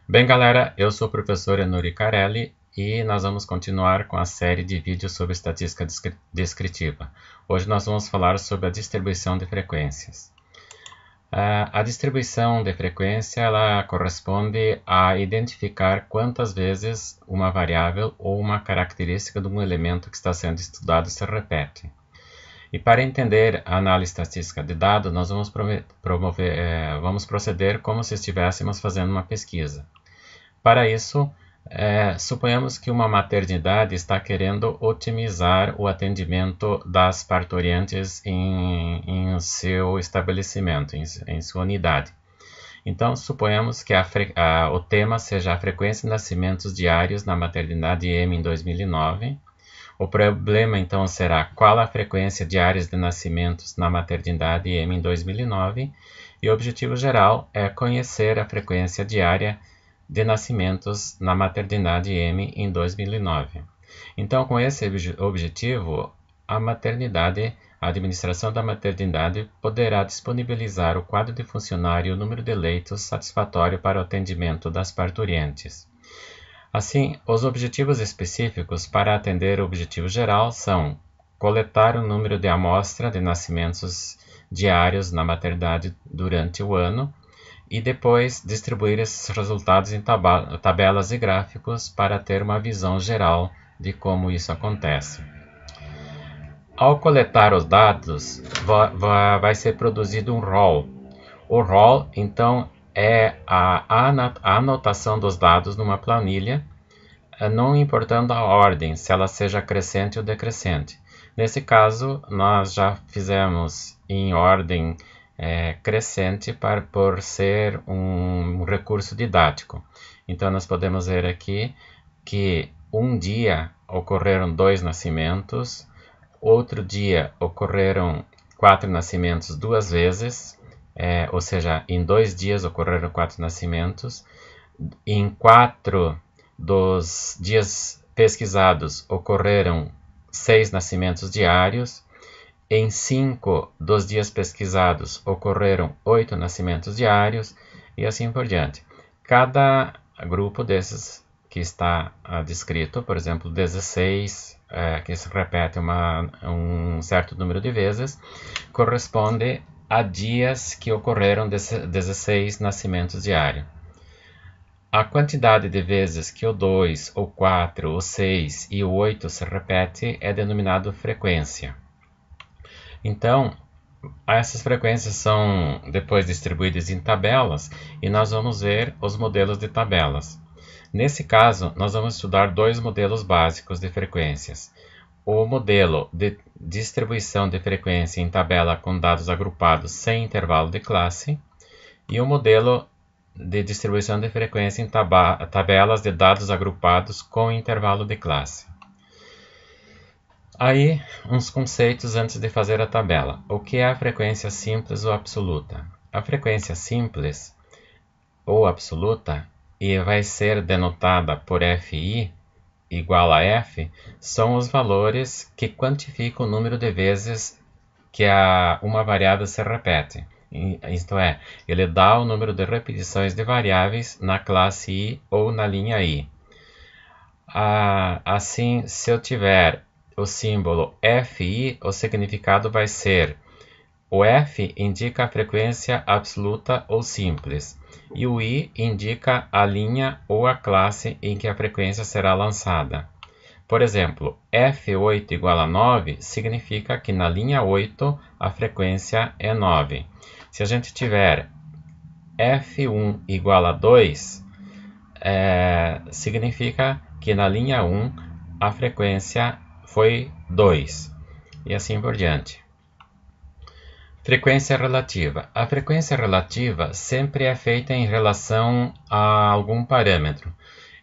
Bem, galera, eu sou o professor Enuri Carelli e nós vamos continuar com a série de vídeos sobre estatística descritiva. Hoje nós vamos falar sobre a distribuição de frequências. A distribuição de frequência ela corresponde a identificar quantas vezes uma variável ou uma característica de um elemento que está sendo estudado se repete. E para entender a análise estatística de dados, nós vamos proceder como se estivéssemos fazendo uma pesquisa. Para isso, suponhamos que uma maternidade está querendo otimizar o atendimento das parturientes em seu estabelecimento, em sua unidade. Então, suponhamos que o tema seja a frequência de nascimentos diários na maternidade M em 2009. O problema, então, será qual a frequência diária de nascimentos na maternidade M em 2009. E o objetivo geral é conhecer a frequência diária de nascimentos na maternidade M em 2009. Então, com esse objetivo, a administração da maternidade poderá disponibilizar o quadro de funcionário e o número de leitos satisfatório para o atendimento das parturientes. Assim, os objetivos específicos para atender o objetivo geral são coletar o número de amostra de nascimentos diários na maternidade durante o ano e depois distribuir esses resultados em tabelas e gráficos para ter uma visão geral de como isso acontece. Ao coletar os dados, vai ser produzido um ROL. O ROL, então, é a anotação dos dados numa planilha, não importando a ordem, se ela seja crescente ou decrescente. Nesse caso, nós já fizemos em ordem crescente por ser um recurso didático. Então, nós podemos ver aqui que um dia ocorreram 2 nascimentos, outro dia ocorreram 4 nascimentos 2 vezes, ou seja, em 2 dias ocorreram 4 nascimentos. Em 4 dos dias pesquisados ocorreram 6 nascimentos diários. Em 5 dos dias pesquisados ocorreram 8 nascimentos diários e assim por diante. Cada grupo desses que está descrito, por exemplo, 16, que se repete um certo número de vezes, corresponde a dias que ocorreram 16 nascimentos diários. A quantidade de vezes que o 2, o 4, o 6 e o 8 se repete é denominado frequência. Então, essas frequências são depois distribuídas em tabelas e nós vamos ver os modelos de tabelas. Nesse caso, nós vamos estudar 2 modelos básicos de frequências. O modelo de distribuição de frequência em tabela com dados agrupados sem intervalo de classe e o modelo de distribuição de frequência em tabelas de dados agrupados com intervalo de classe. Aí, uns conceitos antes de fazer a tabela. O que é a frequência simples ou absoluta? A frequência simples ou absoluta, e vai ser denotada por Fi igual a F, são os valores que quantificam o número de vezes que uma variável se repete. Isto é, ele dá o número de repetições de variáveis na classe I ou na linha I. Assim, se eu tiver o símbolo Fi, o significado vai ser: o F indica a frequência absoluta ou simples, e o I indica a linha ou a classe em que a frequência será lançada. Por exemplo, F8 igual a 9 significa que na linha 8 a frequência é 9. Se a gente tiver F1 igual a 2, significa que na linha 1 a frequência foi 2, e assim por diante. Frequência relativa. A frequência relativa sempre é feita em relação a algum parâmetro.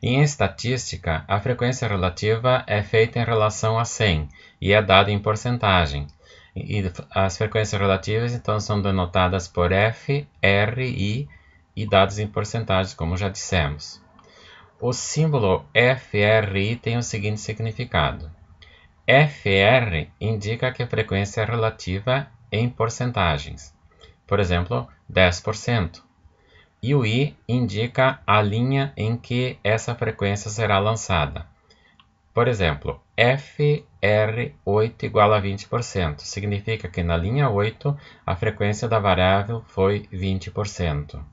Em estatística, a frequência relativa é feita em relação a 100 e é dada em porcentagem. E as frequências relativas, então, são denotadas por F, R, I e dadas em porcentagens, como já dissemos. O símbolo FRI tem o seguinte significado: FR indica que a frequência é relativa em porcentagens. Por exemplo, 10%. E o I indica a linha em que essa frequência será lançada. Por exemplo, FR8 igual a 20%. Significa que na linha 8 a frequência da variável foi 20%.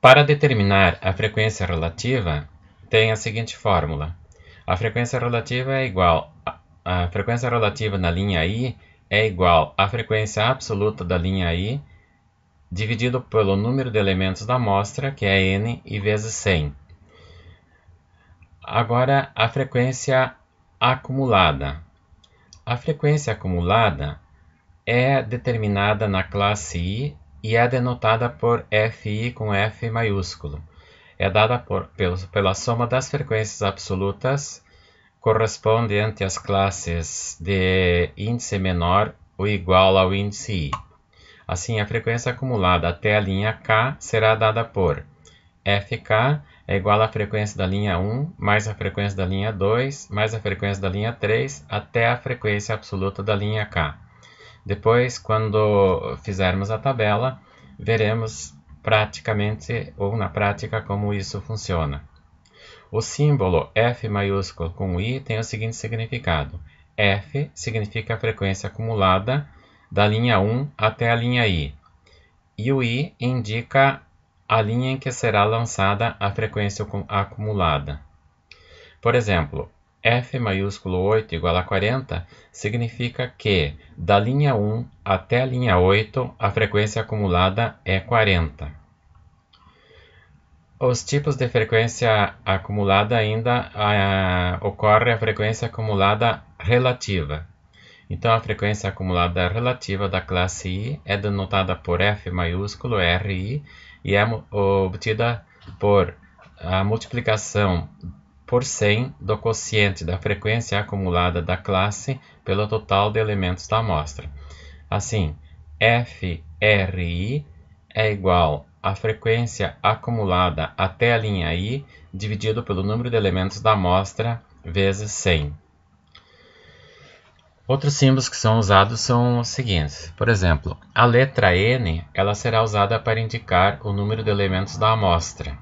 Para determinar a frequência relativa, tem a seguinte fórmula. A frequência relativa é igual a frequência relativa na linha I é igual à frequência absoluta da linha I dividido pelo número de elementos da amostra, que é N, e vezes 100. Agora, a frequência acumulada. A frequência acumulada é determinada na classe I e é denotada por Fi com F maiúsculo. É dada pela soma das frequências absolutas correspondente às classes de índice menor ou igual ao índice I. Assim, a frequência acumulada até a linha K será dada por Fk é igual à frequência da linha 1 mais a frequência da linha 2 mais a frequência da linha 3 até a frequência absoluta da linha K. Depois, quando fizermos a tabela, veremos praticamente ou na prática como isso funciona. O símbolo F maiúsculo com I tem o seguinte significado. F significa a frequência acumulada da linha 1 até a linha I. E o I indica a linha em que será lançada a frequência acumulada. Por exemplo, F maiúsculo 8 igual a 40 significa que da linha 1 até a linha 8 a frequência acumulada é 40. Os tipos de frequência acumulada ainda ocorre a frequência acumulada relativa. Então, a frequência acumulada relativa da classe I é denotada por F maiúsculo RI e é obtida por a multiplicação por 100 do quociente da frequência acumulada da classe pelo total de elementos da amostra. Assim, FRI é igual à frequência acumulada até a linha I dividido pelo número de elementos da amostra vezes 100. Outros símbolos que são usados são os seguintes. Por exemplo, a letra N ela será usada para indicar o número de elementos da amostra.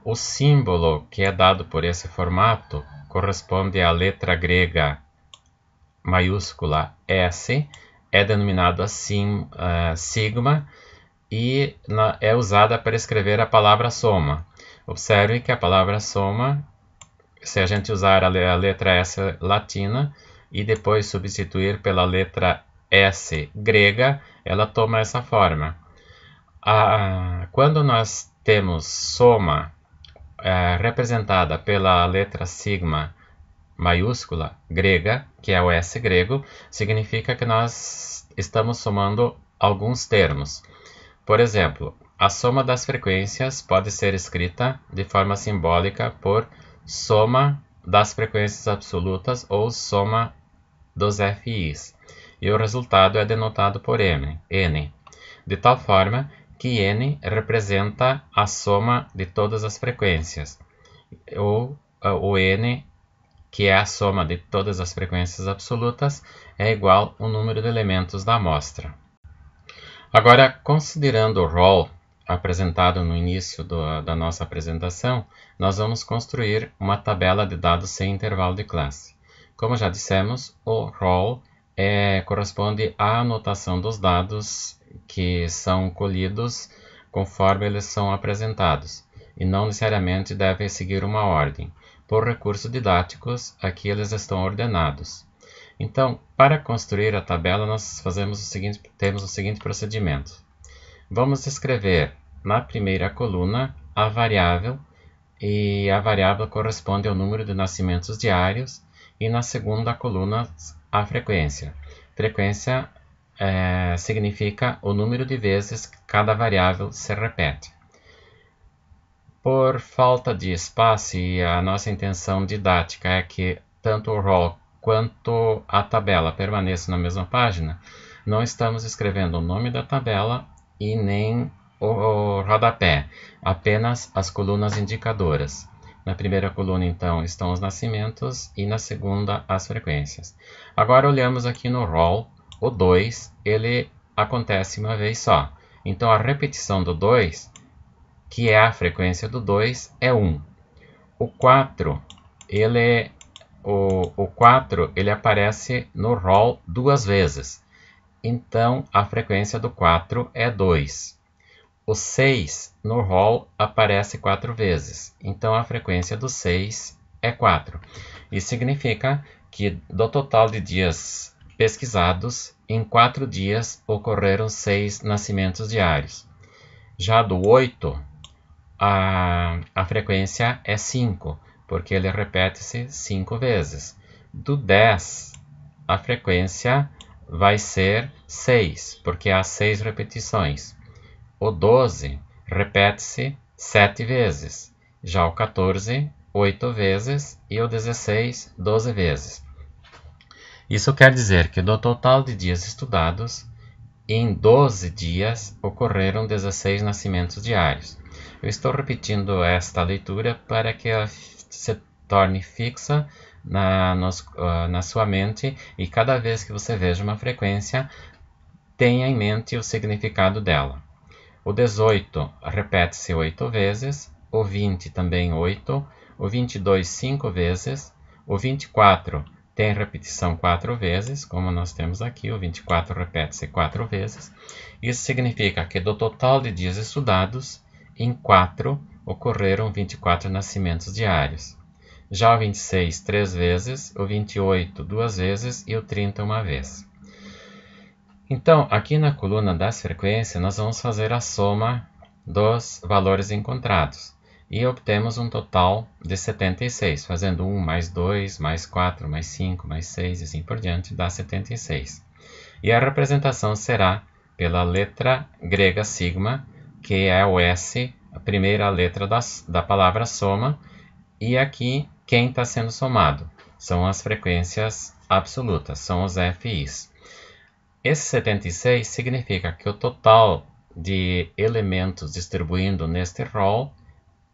O símbolo que é dado por esse formato corresponde à letra grega maiúscula S, é denominado assim sigma e é usada para escrever a palavra soma. Observe que a palavra soma, se a gente usar a letra S latina e depois substituir pela letra S grega, ela toma essa forma. Quando nós temos soma representada pela letra sigma maiúscula grega, que é o S grego, significa que nós estamos somando alguns termos. Por exemplo, a soma das frequências pode ser escrita de forma simbólica por soma das frequências absolutas ou soma dos FIs, e o resultado é denotado por N, de tal forma que N representa a soma de todas as frequências, ou o N, que é a soma de todas as frequências absolutas, é igual ao número de elementos da amostra. Agora, considerando o rol apresentado no início da nossa apresentação, nós vamos construir uma tabela de dados sem intervalo de classe. Como já dissemos, o rol corresponde à anotação dos dados que são colhidos conforme eles são apresentados, e não necessariamente devem seguir uma ordem. Por recursos didáticos, aqui eles estão ordenados. Então, para construir a tabela, nós temos o seguinte procedimento. Vamos escrever na primeira coluna a variável, e a variável corresponde ao número de nascimentos diários, e na segunda coluna a frequência. Frequência significa o número de vezes que cada variável se repete. Por falta de espaço e a nossa intenção didática é que tanto o rol quanto a tabela permaneçam na mesma página, não estamos escrevendo o nome da tabela e nem o rodapé, apenas as colunas indicadoras. Na primeira coluna, então, estão os nascimentos e na segunda, as frequências. Agora, olhamos aqui no rol, o 2, ele acontece uma vez só. Então, a repetição do 2, que é a frequência do 2, é 1. O 4, o 4, ele aparece no roll 2 vezes. Então, a frequência do 4 é 2. O 6 no roll aparece 4 vezes. Então, a frequência do 6 é 4. Isso significa que do total de dias pesquisados, em 4 dias ocorreram 6 nascimentos diários. Já do 8, a frequência é 5, porque ele repete-se 5 vezes. Do 10, a frequência vai ser 6, porque há 6 repetições. O 12 repete-se 7 vezes. Já o 14, 8 vezes. E o 16, 12 vezes. Isso quer dizer que do total de dias estudados, em 12 dias ocorreram 16 nascimentos diários. Eu estou repetindo esta leitura para que ela se torne fixa na sua mente e cada vez que você veja uma frequência, tenha em mente o significado dela. O 18 repete-se 8 vezes, o 20 também 8, o 22 5 vezes, o 24 tem repetição 4 vezes, como nós temos aqui, o 24 repete-se 4 vezes. Isso significa que do total de dias estudados, em 4 ocorreram 24 nascimentos diários. Já o 26, 3 vezes, o 28, 2 vezes e o 30, 1 vez. Então, aqui na coluna das frequências, nós vamos fazer a soma dos valores encontrados. E obtemos um total de 76, fazendo 1 mais 2, mais 4, mais 5, mais 6 e assim por diante, dá 76. E a representação será pela letra grega sigma, que é o S, a primeira letra da palavra soma, e aqui quem está sendo somado são as frequências absolutas, são os FIs. Esse 76 significa que o total de elementos distribuindo neste roll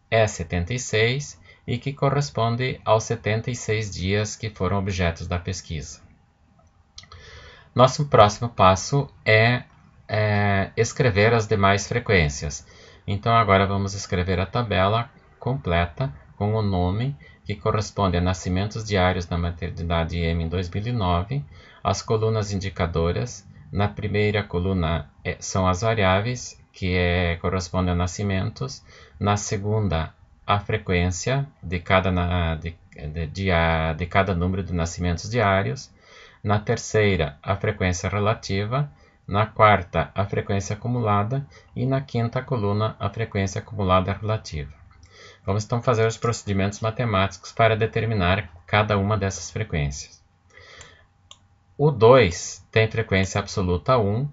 é 76 e que corresponde aos 76 dias que foram objetos da pesquisa. Nosso próximo passo é escrever as demais frequências. Então agora vamos escrever a tabela completa com o nome que corresponde a nascimentos diários na maternidade M em 2009, as colunas indicadoras. Na primeira coluna são as variáveis, que correspondem a nascimentos. Na segunda, a frequência de cada número de nascimentos diários. Na terceira, a frequência relativa. Na quarta, a frequência acumulada. E na quinta coluna, a frequência acumulada relativa. Vamos então fazer os procedimentos matemáticos para determinar cada uma dessas frequências. O 2 tem frequência absoluta 1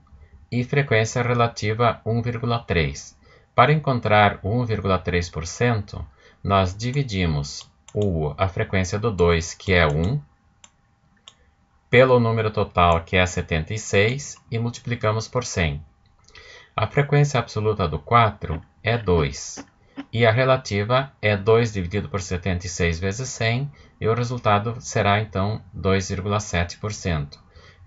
e frequência relativa 1,3. Para encontrar o 1,3%, nós dividimos a frequência do 2, que é 1, pelo número total, que é 76, e multiplicamos por 100. A frequência absoluta do 4 é 2, e a relativa é 2 dividido por 76 vezes 100, e o resultado será, então, 2,7%.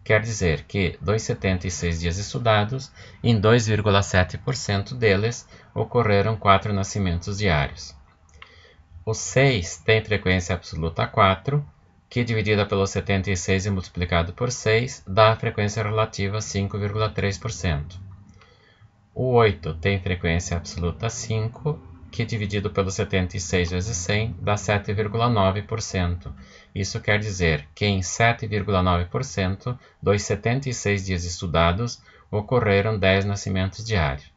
Quer dizer que dos 76 dias estudados, em 2,7% deles ocorreram 4 nascimentos diários. O 6 tem frequência absoluta 4, que dividida pelo 76 e multiplicado por 6, dá a frequência relativa 5,3%. O 8 tem frequência absoluta 5, que dividido pelo 76 vezes 100 dá 7,9%. Isso quer dizer que em 7,9% dos 76 dias estudados ocorreram 10 nascimentos diários.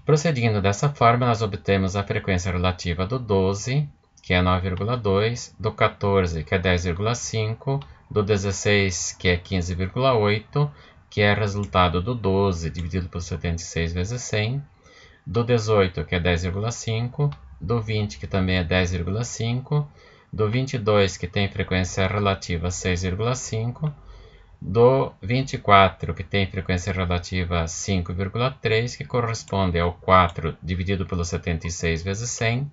Procedindo dessa forma, nós obtemos a frequência relativa do 12, que é 9,2, do 14, que é 10,5, do 16, que é 15,8, que é resultado do 12 dividido por 76 vezes 100, do 18, que é 10,5, do 20, que também é 10,5, do 22, que tem frequência relativa 6,5, do 24, que tem frequência relativa 5,3, que corresponde ao 4 dividido pelo 76 vezes 100,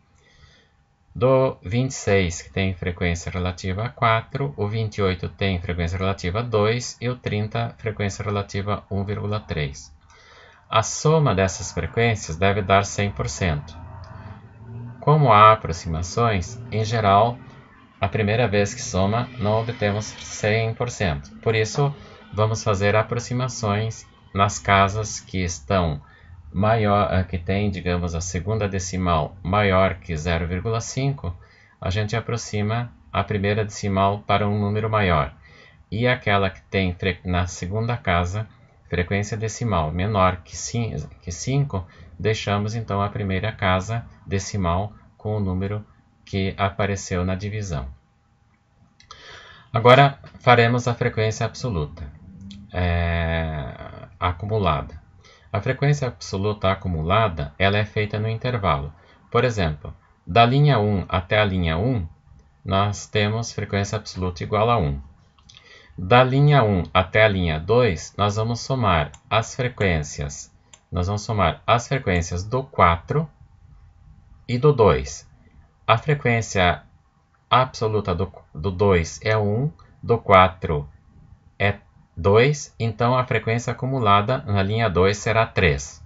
do 26, que tem frequência relativa 4, o 28 tem frequência relativa 2 e o 30, frequência relativa 1,3. A soma dessas frequências deve dar 100%. Como há aproximações, em geral, a primeira vez que soma não obtemos 100%. Por isso, vamos fazer aproximações nas casas que estão que tem, digamos, a segunda decimal maior que 0,5, a gente aproxima a primeira decimal para um número maior. E aquela que tem na segunda casa frequência decimal menor que 5, deixamos então a primeira casa decimal com o número que apareceu na divisão. Agora faremos a frequência absoluta acumulada. A frequência absoluta acumulada ela é feita no intervalo. Por exemplo, da linha 1 até a linha 1, nós temos frequência absoluta igual a 1. Da linha 1 até a linha 2, nós vamos somar as frequências. Nós vamos somar as frequências do 4 e do 2. A frequência absoluta do 2 é 1, do 4 é 2, então a frequência acumulada na linha 2 será 3.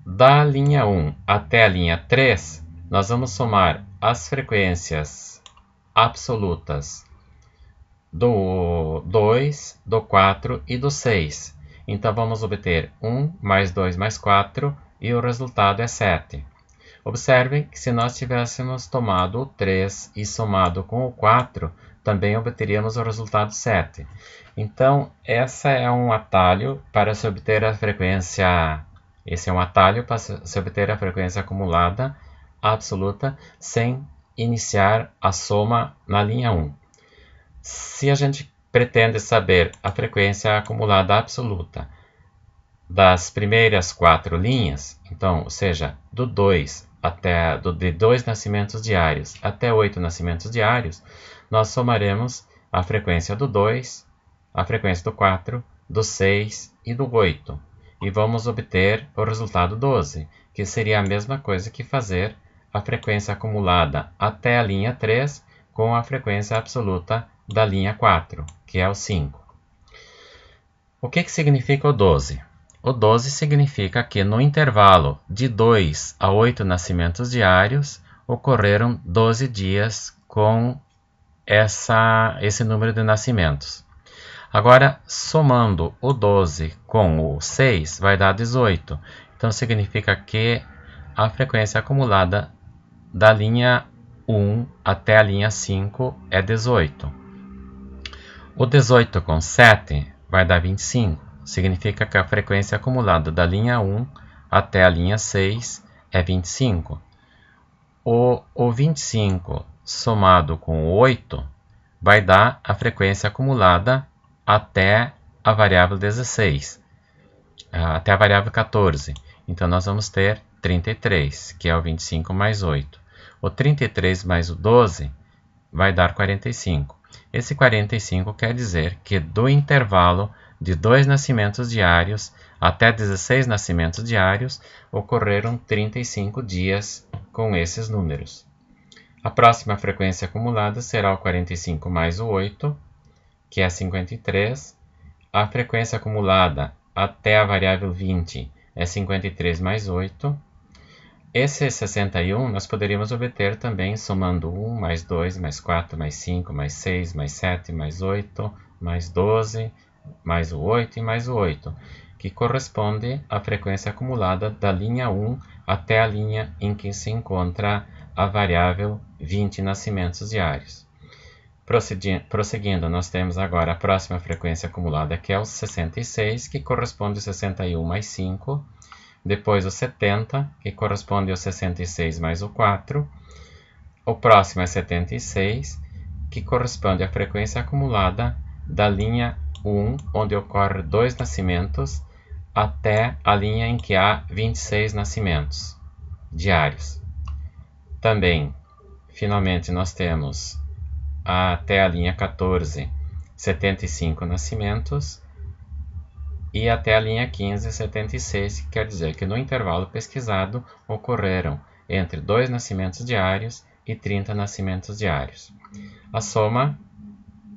Da linha 1 até a linha 3, nós vamos somar as frequências absolutas do 2, do 4 e do 6. Então vamos obter 1 mais 2 mais 4 e o resultado é 7. Observem que se nós tivéssemos tomado o 3 e somado com o 4, também obteríamos o resultado 7. Então, esse é um atalho para se obter a frequência. Esse é um atalho para se obter a frequência acumulada absoluta sem iniciar a soma na linha 1. Se a gente pretende saber a frequência acumulada absoluta das primeiras 4 linhas, então, ou seja, do 2 de 2 nascimentos diários até 8 nascimentos diários, nós somaremos a frequência do 2, a frequência do 4, do 6 e do 8. E vamos obter o resultado 12, que seria a mesma coisa que fazer a frequência acumulada até a linha 3 com a frequência absoluta da linha 4, que é o 5. O que significa o 12? O 12 significa que no intervalo de 2 a 8 nascimentos diários ocorreram 12 dias com esse número de nascimentos. Agora, somando o 12 com o 6, vai dar 18. Então, significa que a frequência acumulada da linha 1 até a linha 5 é 18. O 18 com 7 vai dar 25. Significa que a frequência acumulada da linha 1 até a linha 6 é 25. O 25 somado com o 8 vai dar a frequência acumulada até a variável 16, até a variável 14. Então, nós vamos ter 33, que é o 25 mais 8. O 33 mais o 12 vai dar 45. Esse 45 quer dizer que do intervalo de 2 nascimentos diários até 16 nascimentos diários, ocorreram 35 dias com esses números. A próxima frequência acumulada será o 45 mais o 8, que é 53. A frequência acumulada até a variável 20 é 53 mais 8. Esse 61 nós poderíamos obter também somando 1, mais 2, mais 4, mais 5, mais 6, mais 7, mais 8, mais 12, mais o 8 e mais o 8, que corresponde à frequência acumulada da linha 1 até a linha em que se encontra a variável 20 nascimentos diários. Prosseguindo, nós temos agora a próxima frequência acumulada, que é o 66, que corresponde ao 61 mais 5. Depois o 70, que corresponde ao 66 mais o 4. O próximo é 76, que corresponde à frequência acumulada da linha 1, onde ocorre 2 nascimentos, até a linha em que há 26 nascimentos diários. Também, finalmente, nós temos até a linha 14, 75 nascimentos, e até a linha 15, 76, que quer dizer que no intervalo pesquisado ocorreram entre 2 nascimentos diários e 30 nascimentos diários. A soma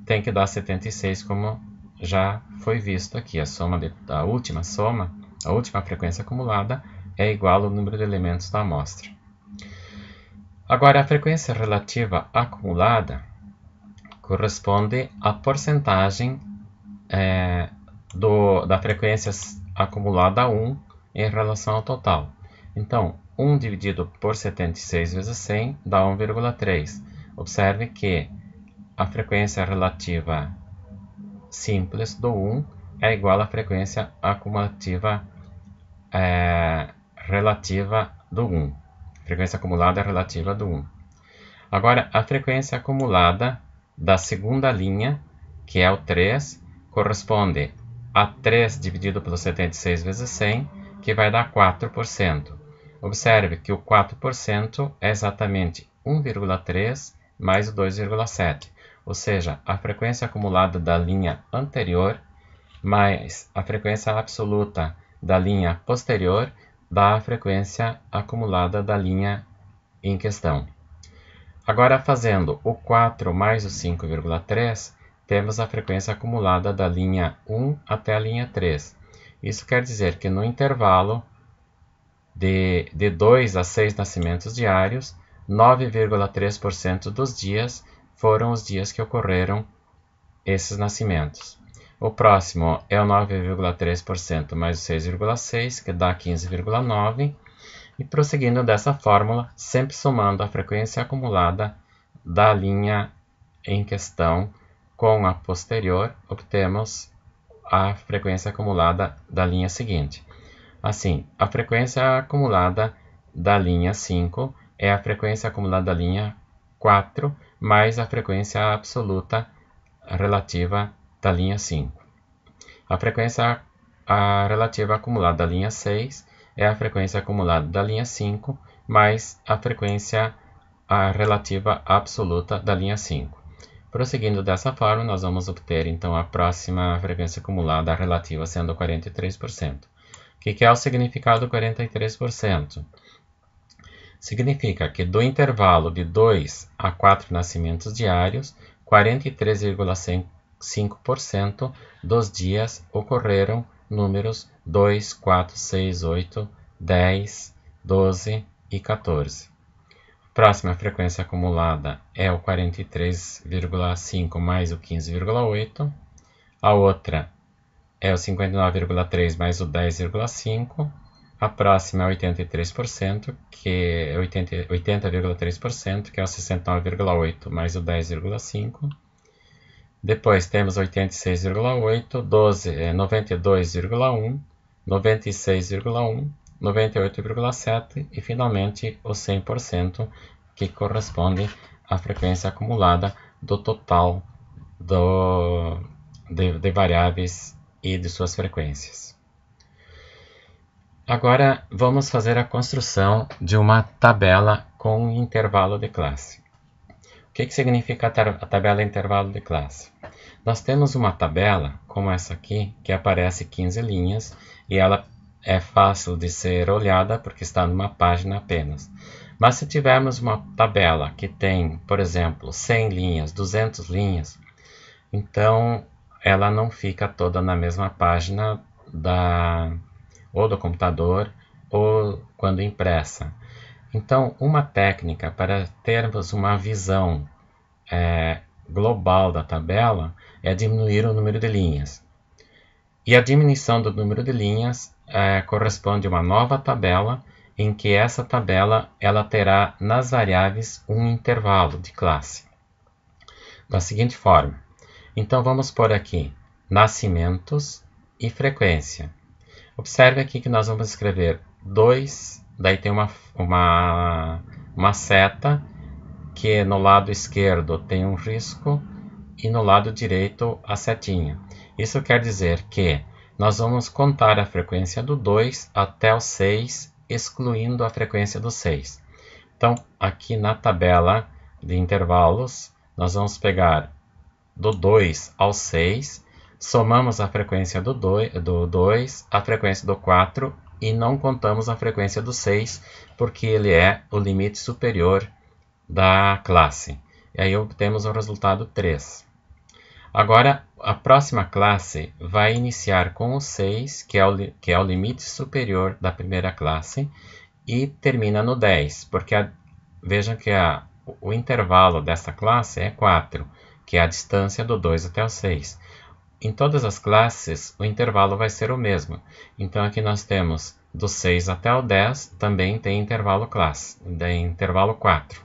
tem que dar 76, como já foi visto aqui. A última soma a última frequência acumulada, é igual ao número de elementos da amostra. Agora, a frequência relativa acumulada corresponde à porcentagem da frequência acumulada 1 em relação ao total. Então, 1 dividido por 76 vezes 100 dá 1,3. Observe que a frequência relativa simples do 1 é igual à frequência acumulativa relativa do 1. Frequência acumulada relativa do 1. Agora, a frequência acumulada da segunda linha, que é o 3, corresponde a 3 dividido pelo 76 vezes 100, que vai dar 4%. Observe que o 4% é exatamente 1,3 mais o 2,7, ou seja, a frequência acumulada da linha anterior mais a frequência absoluta da linha posterior dá a frequência acumulada da linha em questão. Agora, fazendo o 4 mais o 5,3, temos a frequência acumulada da linha 1 até a linha 3. Isso quer dizer que no intervalo de 2 a 6 nascimentos diários, 9,3% dos dias foram os dias que ocorreram esses nascimentos. O próximo é o 9,3% mais o 6,6, que dá 15,9%. E prosseguindo dessa fórmula, sempre somando a frequência acumulada da linha em questão com a posterior, obtemos a frequência acumulada da linha seguinte. Assim, a frequência acumulada da linha 5 é a frequência acumulada da linha 4 mais a frequência absoluta relativa da linha 5. A frequência relativa acumulada da linha 6 é a frequência acumulada da linha 5 mais a frequência relativa absoluta da linha 5. Prosseguindo dessa forma, nós vamos obter então a próxima frequência acumulada relativa sendo 43%. O que é o significado 43%? Significa que do intervalo de 2 a 4 nascimentos diários, 43,5% dos dias ocorreram números 2, 4, 6, 8, 10, 12 e 14. Próxima frequência acumulada é o 43,5 mais o 15,8. A outra é o 59,3 mais o 10,5. A próxima é 83%, que é 80,3%, que é o 69,8 mais o 10,5. Depois temos 86,8, 92,1, 96,1, 98,7 e finalmente o 100%, que corresponde à frequência acumulada do total de variáveis e de suas frequências. Agora vamos fazer a construção de uma tabela com intervalo de classe. O que significa a tabela intervalo de classe? Nós temos uma tabela, como essa aqui, que aparece 15 linhas, e ela é fácil de ser olhada porque está numa página apenas. Mas se tivermos uma tabela que tem, por exemplo, 100 linhas, 200 linhas, então ela não fica toda na mesma página ou do computador ou quando impressa. Então, uma técnica para termos uma visão global da tabela é diminuir o número de linhas. E a diminuição do número de linhas corresponde a uma nova tabela, em que essa tabela ela terá nas variáveis um intervalo de classe. Da seguinte forma. Então, vamos pôr aqui nascimentos e frequência. Observe aqui que nós vamos escrever 2, daí tem uma seta, que no lado esquerdo tem um risco e no lado direito a setinha. Isso quer dizer que nós vamos contar a frequência do 2 até o 6, excluindo a frequência do 6. Então, aqui na tabela de intervalos, nós vamos pegar do 2 ao 6, somamos a frequência do 2, a frequência do 4 e não contamos a frequência do 6, porque ele é o limite superior da classe. E aí obtemos o resultado 3. Agora, a próxima classe vai iniciar com o 6, que é o limite superior da primeira classe, e termina no 10, porque vejam que o intervalo dessa classe é 4, que é a distância do 2 até o 6. Em todas as classes, o intervalo vai ser o mesmo. Então, aqui nós temos do 6 até o 10, também tem intervalo 4.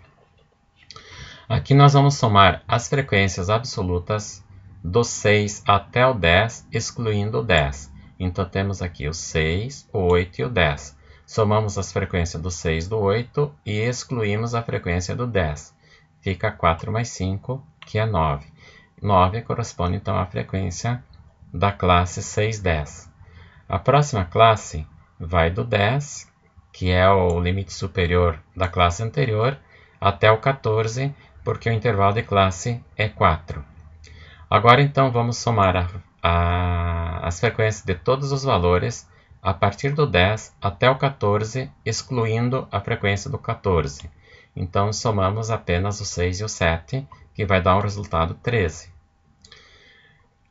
Aqui nós vamos somar as frequências absolutas do 6 até o 10, excluindo o 10. Então, temos aqui o 6, o 8 e o 10. Somamos as frequências do 6 e do 8 e excluímos a frequência do 10. Fica 4 mais 5, que é 9. 9 corresponde, então, à frequência da classe 610. A próxima classe vai do 10, que é o limite superior da classe anterior, até o 14, porque o intervalo de classe é 4. Agora, então, vamos somar as frequências de todos os valores a partir do 10 até o 14, excluindo a frequência do 14. Então, somamos apenas o 6 e o 7, que vai dar um resultado 13.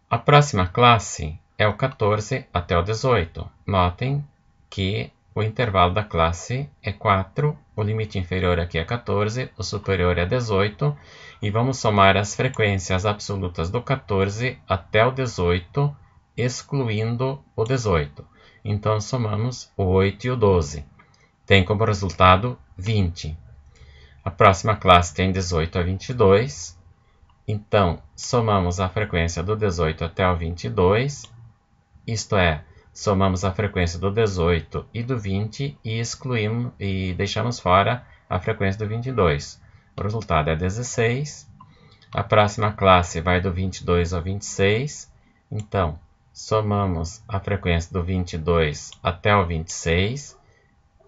A próxima classe é o 14 até o 18. Notem que o intervalo da classe é 4, o limite inferior aqui é 14, o superior é 18, e vamos somar as frequências absolutas do 14 até o 18, excluindo o 18. Então, somamos o 8 e o 12. Tem como resultado 20. A próxima classe tem 18 a 22. Então, somamos a frequência do 18 até o 22, isto é, somamos a frequência do 18 e do 20 e excluímos e deixamos fora a frequência do 22. O resultado é 16. A próxima classe vai do 22 ao 26. Então, somamos a frequência do 22 até o 26,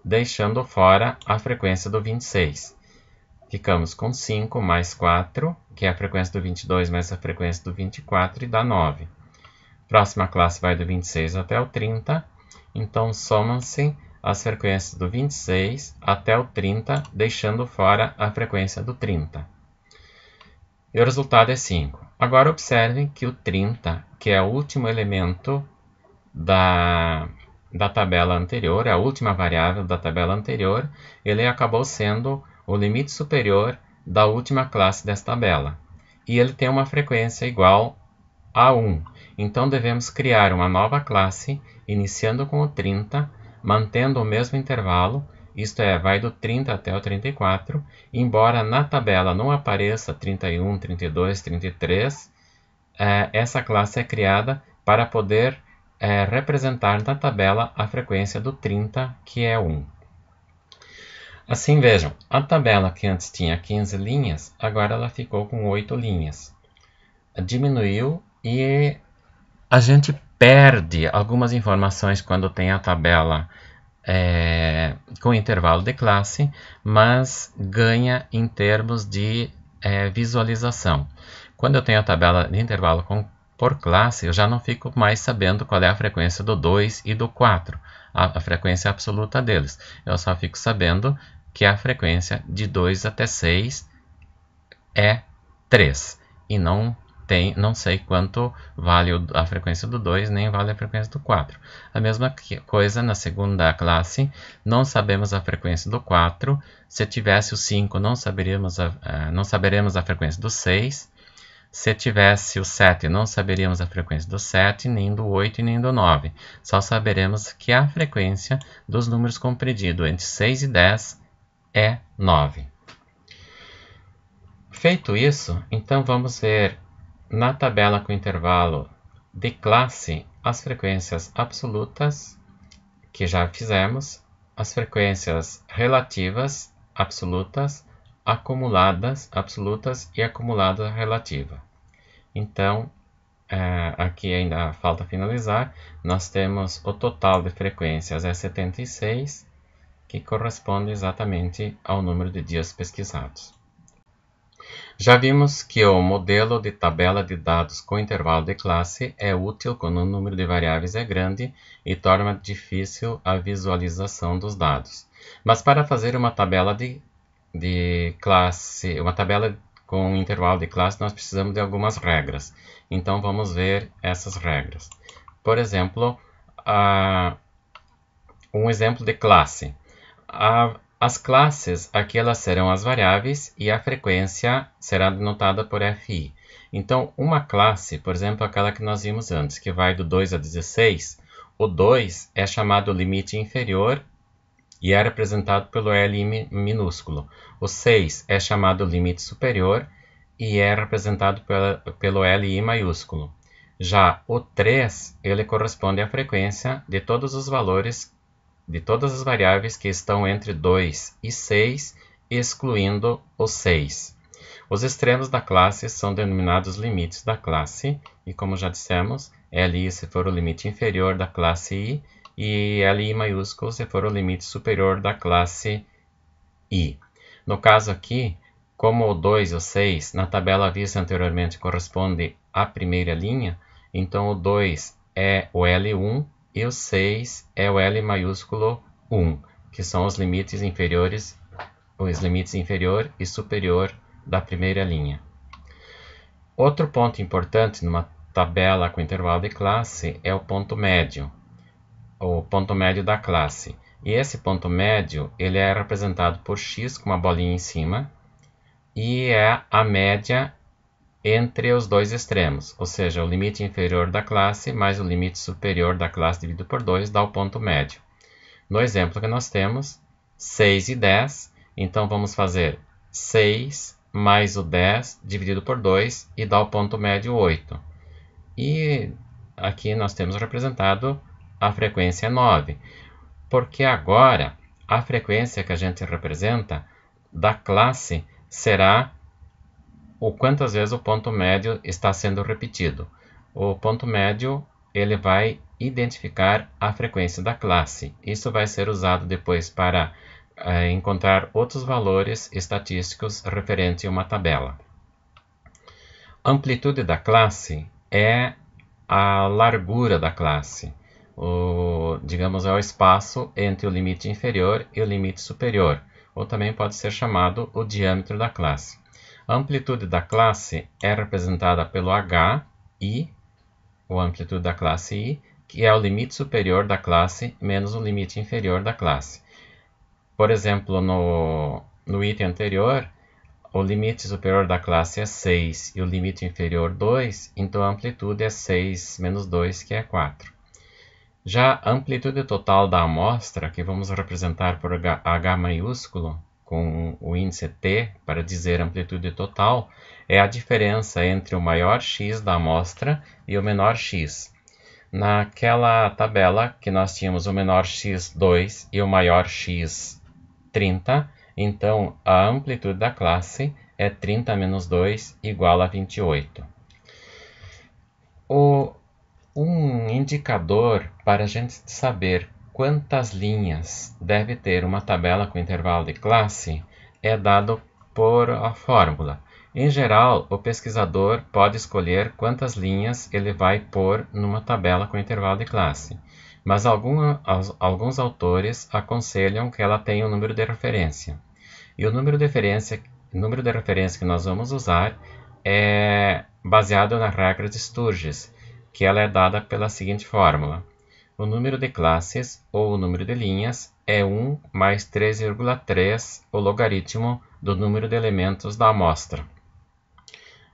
deixando fora a frequência do 26. Ficamos com 5 mais 4, que é a frequência do 22 mais a frequência do 24, e dá 9. Próxima classe vai do 26 até o 30, então somam-se as frequências do 26 até o 30, deixando fora a frequência do 30. E o resultado é 5. Agora observem que o 30, que é o último elemento da tabela anterior, a última variável da tabela anterior, ele acabou sendo o limite superior da última classe desta tabela. E ele tem uma frequência igual a 1. Então, devemos criar uma nova classe, iniciando com o 30, mantendo o mesmo intervalo, isto é, vai do 30 até o 34, embora na tabela não apareça 31, 32, 33, essa classe é criada para poder representar na tabela a frequência do 30, que é 1. Assim, vejam, a tabela que antes tinha 15 linhas, agora ela ficou com 8 linhas. Diminuiu e a gente perde algumas informações quando tem a tabela com intervalo de classe, mas ganha em termos de visualização. Quando eu tenho a tabela de intervalo por classe, eu já não fico mais sabendo qual é a frequência do 2 e do 4, a frequência absoluta deles. Eu só fico sabendo que a frequência de 2 até 6 é 3, e não sei quanto vale a frequência do 2, nem vale a frequência do 4. A mesma coisa na segunda classe, não sabemos a frequência do 4, se tivesse o 5 não saberemos a frequência do 6, se tivesse o 7 não saberíamos a frequência do 7, nem do 8 e nem do 9, só saberemos que a frequência dos números compreendidos entre 6 e 10 é 9. Feito isso, então vamos ver na tabela com intervalo de classe as frequências absolutas, que já fizemos, as frequências relativas absolutas, acumuladas absolutas e acumulada relativa. Então, aqui ainda falta finalizar, nós temos o total de frequências é 76, que corresponde exatamente ao número de dias pesquisados. Já vimos que o modelo de tabela de dados com intervalo de classe é útil quando o número de variáveis é grande e torna difícil a visualização dos dados. Mas para fazer uma tabela de classe, uma tabela com intervalo de classe, nós precisamos de algumas regras. Então, vamos ver essas regras. Por exemplo, um exemplo de classe. As classes, aqui elas serão as variáveis e a frequência será denotada por fi. Então, uma classe, por exemplo, aquela que nós vimos antes, que vai do 2 a 16, o 2 é chamado limite inferior e é representado pelo Li minúsculo. O 6 é chamado limite superior e é representado pelo Li maiúsculo. Já o 3, ele corresponde à frequência de todos os valores, de todas as variáveis que estão entre 2 e 6, excluindo o 6. Os extremos da classe são denominados limites da classe, e como já dissemos, Li se for o limite inferior da classe I, e Li maiúsculo se for o limite superior da classe I. No caso aqui, como o 2 e o 6 na tabela vista anteriormente corresponde à primeira linha, então o 2 é o L1 e o 6 é o L maiúsculo 1, que são os limites inferior e superior da primeira linha. Outro ponto importante numa tabela com intervalo de classe é o ponto médio da classe. E esse ponto médio ele é representado por x com uma bolinha em cima e é a média entre os dois extremos, ou seja, o limite inferior da classe mais o limite superior da classe dividido por 2 dá o ponto médio. No exemplo que nós temos, 6 e 10, então vamos fazer 6 mais o 10 dividido por 2 e dá o ponto médio 8. E aqui nós temos representado a frequência 9, porque agora a frequência que a gente representa da classe será o quantas vezes o ponto médio está sendo repetido. O ponto médio ele vai identificar a frequência da classe. Isso vai ser usado depois para encontrar outros valores estatísticos referentes a uma tabela. Amplitude da classe é a largura da classe. Digamos, é o espaço entre o limite inferior e o limite superior, ou também pode ser chamado o diâmetro da classe. A amplitude da classe é representada pelo HI, ou amplitude da classe I, que é o limite superior da classe menos o limite inferior da classe. Por exemplo, no item anterior, o limite superior da classe é 6 e o limite inferior 2, então a amplitude é 6 menos 2, que é 4. Já a amplitude total da amostra, que vamos representar por H maiúsculo, com o índice T para dizer amplitude total, é a diferença entre o maior x da amostra e o menor x. Naquela tabela que nós tínhamos o menor x 2 e o maior x 30, então a amplitude da classe é 30 menos 2 igual a 28. Um indicador para a gente saber quantas linhas deve ter uma tabela com intervalo de classe é dado por a fórmula. Em geral, o pesquisador pode escolher quantas linhas ele vai pôr numa tabela com intervalo de classe, mas alguns autores aconselham que ela tenha um número de referência. E o número de referência que nós vamos usar é baseado na regra de Sturges, que ela é dada pela seguinte fórmula. O número de classes, ou o número de linhas, é 1 mais 3,3 o logaritmo do número de elementos da amostra.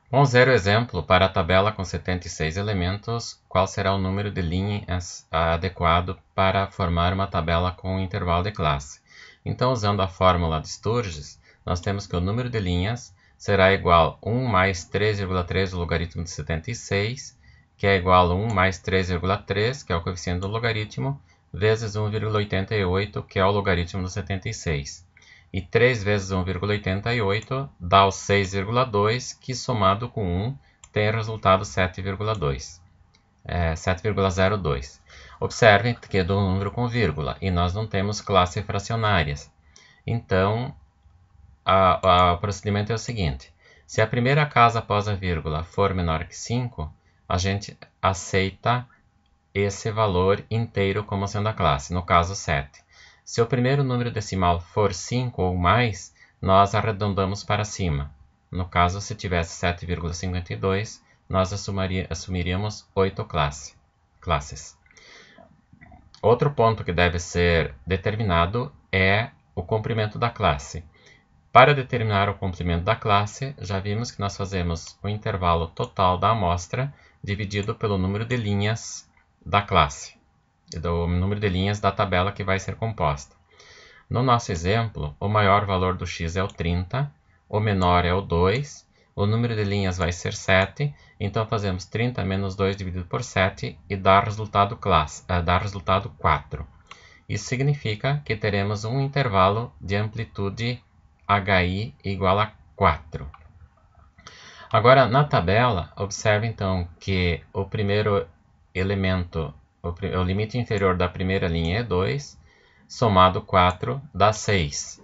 Vamos ver o exemplo para a tabela com 76 elementos, qual será o número de linhas adequado para formar uma tabela com intervalo de classe. Então, usando a fórmula de Sturges, nós temos que o número de linhas será igual a 1 mais 3,3 o logaritmo de 76, que é igual a 1 mais 3,3, que é o coeficiente do logaritmo, vezes 1,88, que é o logaritmo do 76. E 3 vezes 1,88 dá o 6,2, que somado com 1 tem o resultado 7,02. 7,02. Observem que é do número com vírgula, e nós não temos classes fracionárias. Então, o procedimento é o seguinte. Se a primeira casa após a vírgula for menor que 5, a gente aceita esse valor inteiro como sendo a classe, no caso 7. Se o primeiro número decimal for 5 ou mais, nós arredondamos para cima. No caso, se tivesse 7,52, nós assumiríamos 8 classes. Outro ponto que deve ser determinado é o comprimento da classe. Para determinar o comprimento da classe, já vimos que nós fazemos o intervalo total da amostra dividido pelo número de linhas da classe, do número de linhas da tabela que vai ser composta. No nosso exemplo, o maior valor do x é o 30, o menor é o 2, o número de linhas vai ser 7, então fazemos 30 menos 2 dividido por 7 e dá resultado 4. Isso significa que teremos um intervalo de amplitude HI igual a 4. Agora, na tabela, observe então que o primeiro elemento, o limite inferior da primeira linha é 2, somado 4 dá 6,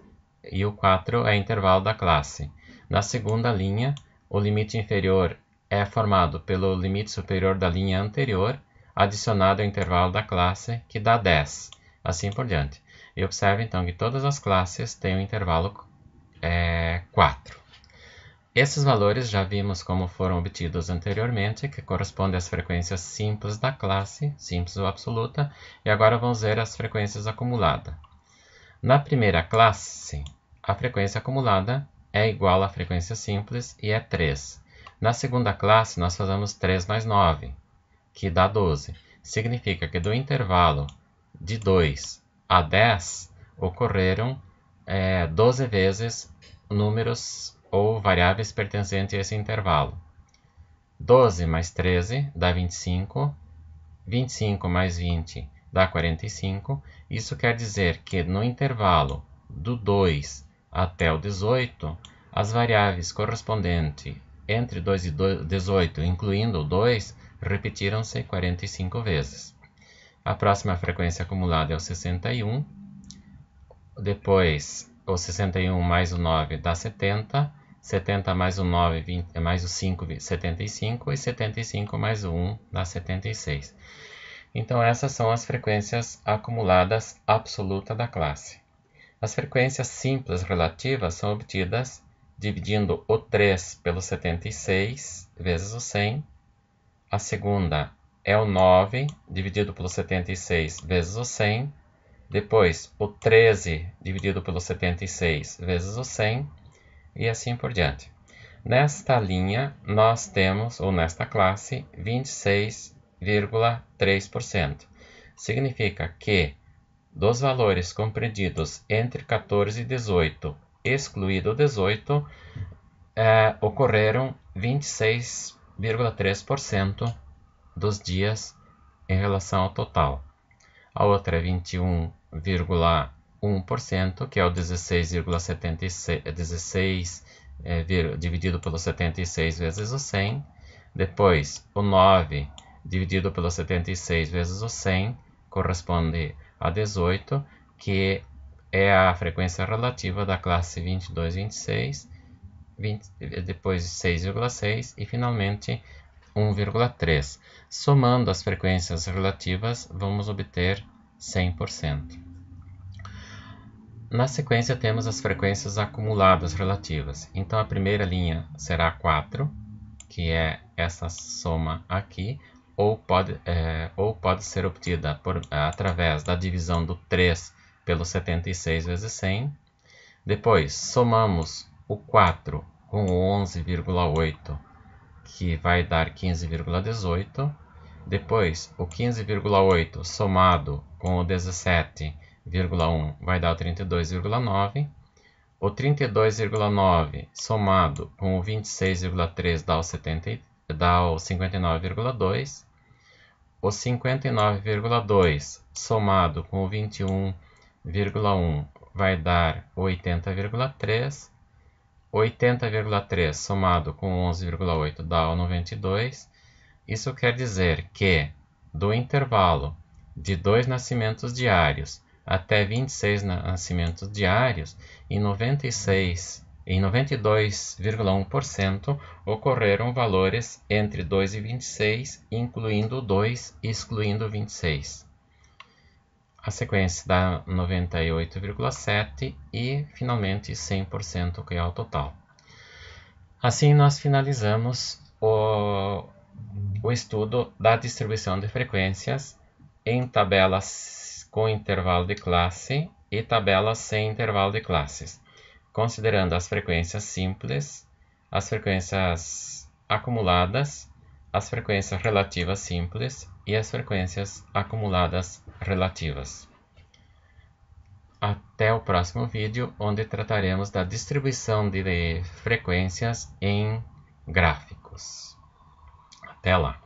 e o 4 é intervalo da classe. Na segunda linha, o limite inferior é formado pelo limite superior da linha anterior, adicionado ao intervalo da classe, que dá 10, assim por diante. E observe então que todas as classes têm um intervalo 4. Esses valores já vimos como foram obtidos anteriormente, que correspondem às frequências simples da classe, simples ou absoluta, e agora vamos ver as frequências acumuladas. Na primeira classe, a frequência acumulada é igual à frequência simples e é 3. Na segunda classe, nós fazemos 3 mais 9, que dá 12. Significa que do intervalo de 2 a 10 ocorreram 12 vezes números ou variáveis pertencentes a esse intervalo. 12 mais 13 dá 25, 25 mais 20 dá 45. Isso quer dizer que no intervalo do 2 até o 18, as variáveis correspondentes entre 2 e 18, incluindo o 2, repetiram-se 45 vezes. A próxima frequência acumulada é o 61, depois o 61 mais o 9 dá 70, 70 mais o 9 mais o 5, 75, e 75 mais o 1 dá 76. Então essas são as frequências acumuladas absoluta da classe. As frequências simples relativas são obtidas dividindo o 3 pelo 76 vezes o 100. A segunda é o 9 dividido pelo 76 vezes o 100. Depois, o 13 dividido pelo 76 vezes o 100, e assim por diante. Nesta linha, nós temos, ou nesta classe, 26,3%. Significa que, dos valores compreendidos entre 14 e 18, excluído 18, ocorreram 26,3% dos dias em relação ao total. A outra é 21,1%, que é o 16 dividido pelo 76 vezes o 100. Depois, o 9 dividido pelo 76 vezes o 100 corresponde a 18, que é a frequência relativa da classe 22, 26, depois 6,6 e finalmente 1,3. Somando as frequências relativas, vamos obter 100%. Na sequência, temos as frequências acumuladas relativas. Então, a primeira linha será 4, que é essa soma aqui, ou pode ser obtida através da divisão do 3 pelo 76 vezes 100. Depois, somamos o 4 com o 11,8, que vai dar 15,18. Depois, o 15,8 somado com o 17,1 vai dar o 32,9. O 32,9 somado com o 26,3 dá o 59,2. O 59,2 somado com o 21,1 vai dar 80,3. 80,3 somado com 11,8 dá o 92. Isso quer dizer que, do intervalo de 2 nascimentos diários até 26 nascimentos diários, em 92,1% ocorreram valores entre 2 e 26, incluindo 2 e excluindo 26. A sequência dá 98,7 e, finalmente, 100%, que é o total. Assim, nós finalizamos o estudo da distribuição de frequências em tabelas com intervalo de classe e tabelas sem intervalo de classes, considerando as frequências simples, as frequências acumuladas, as frequências relativas simples e as frequências acumuladas relativas. Até o próximo vídeo, onde trataremos da distribuição de frequências em gráficos. Até lá!